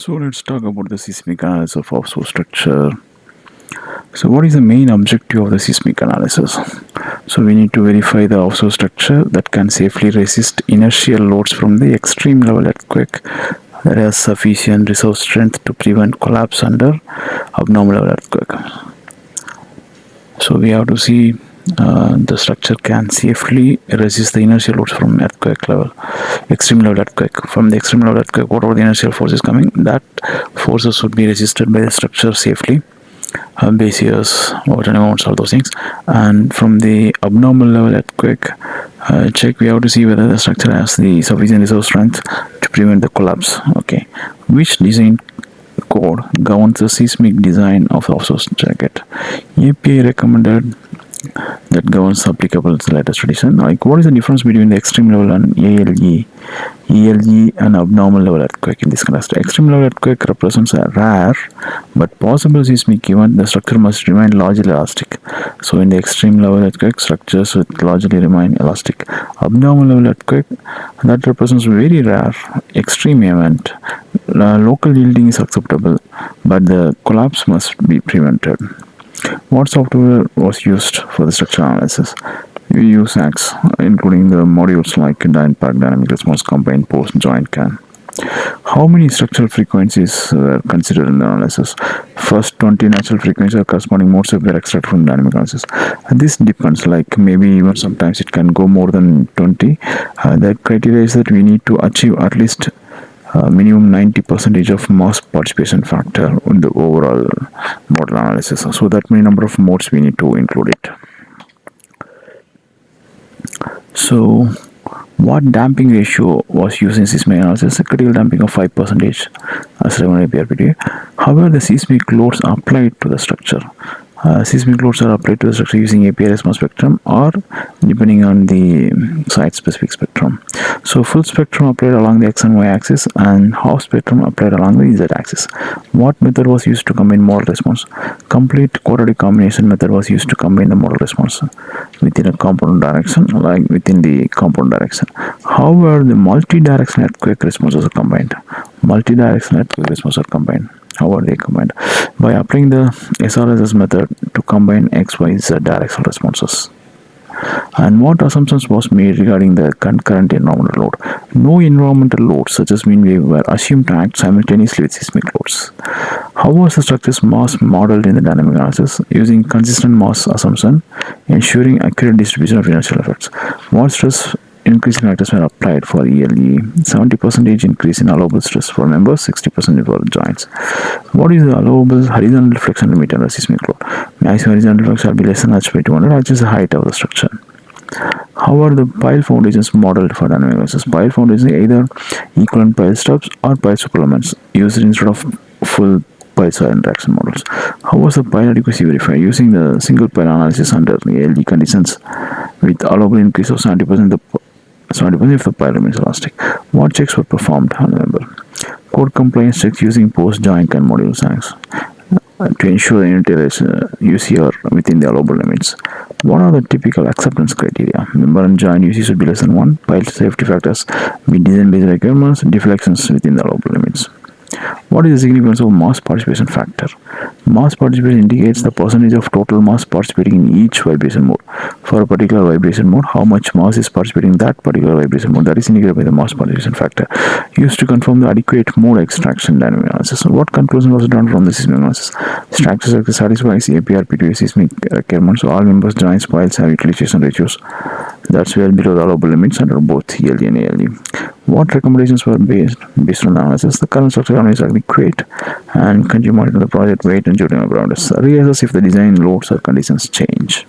So let's talk about the seismic analysis of offshore structure. So what is the main objective of the seismic analysis? So we need to verify the offshore structure that can safely resist inertial loads from the extreme level earthquake that has sufficient reserve strength to prevent collapse under abnormal level earthquake. So we have to see the structure can safely resist the inertial loads from earthquake level, extreme level earthquake. From the extreme level earthquake, whatever the inertial force is coming, that forces would be resisted by the structure safely. Base years, water amounts, all those things. And from the abnormal level earthquake check, we have to see whether the structure has the sufficient reserve strength to prevent the collapse. Okay, which design code governs the seismic design of the offshore jacket? API recommended that governs applicable to the latest tradition. Like, what is the difference between the extreme level and ELG and abnormal level earthquake in this contrast? Extreme level earthquake represents a rare but possible seismic event. The structure must remain largely elastic. So in the extreme level earthquake, structures will largely remain elastic. Abnormal level earthquake, that represents a very rare extreme event. Local yielding is acceptable, but the collapse must be prevented. What software was used for the structural analysis? We use AX, including the modules like Impact, Dynamic Response, Combined, Post, Joint, CAN. How many structural frequencies were considered in the analysis? First 20 natural frequencies or corresponding modes were extracted from dynamic analysis. And this depends, like maybe even sometimes it can go more than 20. The criteria is that we need to achieve at least minimum 90% of mass participation factor in the overall model analysis. So that many number of modes we need to include it. So what damping ratio was used in seismic analysis? A critical damping of 5% as recommended by PRPT. However, the seismic loads are applied to the structure. Seismic loads are applied to the structure using API response spectrum or depending on the site specific spectrum. So full spectrum applied along the X and Y axis and half spectrum applied along the Z axis. What method was used to combine model response? Complete quadratic combination method was used to combine the model response within a component direction, like within the component direction. However, the multi-direction earthquake responses are combined. Multi-direction earthquake responses are combined. How are they combined? By applying the SRSS method to combine X, Y, Z directional responses. And what assumptions was made regarding the concurrent environmental load? No environmental loads such as mean wave were assumed to act simultaneously with seismic loads. How was the structure's mass modeled in the dynamic analysis? Using consistent mass assumption, ensuring accurate distribution of inertial effects. What stress increasing factors were applied for ELE? 70% increase in allowable stress for members, 60% for joints. What is the allowable horizontal deflection limit under seismic load? Maximum horizontal deflection shall be less than h by 200, which is the height of the structure. How are the pile foundations modeled for dynamic analysis? Pile foundations either equivalent pile stubs or pile supplements used instead of full pile soil interaction models. How was the pile adequacy verified? Using the single pile analysis under the ALD conditions with allowable increase of 70% if the pile remains elastic. What checks were performed? Remember, code compliance checks using post, joint, and module SANs to ensure the unit is UCR within the allowable limits. What are the typical acceptance criteria? Member and joint UC should be less than 1. Pile safety factors meet design based requirements. Deflections within the allowable limits. What is the significance of mass participation factor? Mass participation indicates the percentage of total mass participating in each vibration mode. For a particular vibration mode, how much mass is participating in that particular vibration mode, that is indicated by the mass participation factor, used to confirm the adequate mode extraction dynamic analysis. What conclusion was drawn from the seismic analysis? Structure satisfies APRP2 seismic requirements, so all members, joints, piles have utilization ratios that's well below the allowable limits under both ELD and ALD. What recommendations were based on the analysis? The current structure is adequate and continue monitor the project weight and during ground. Reassess if the design loads or conditions change.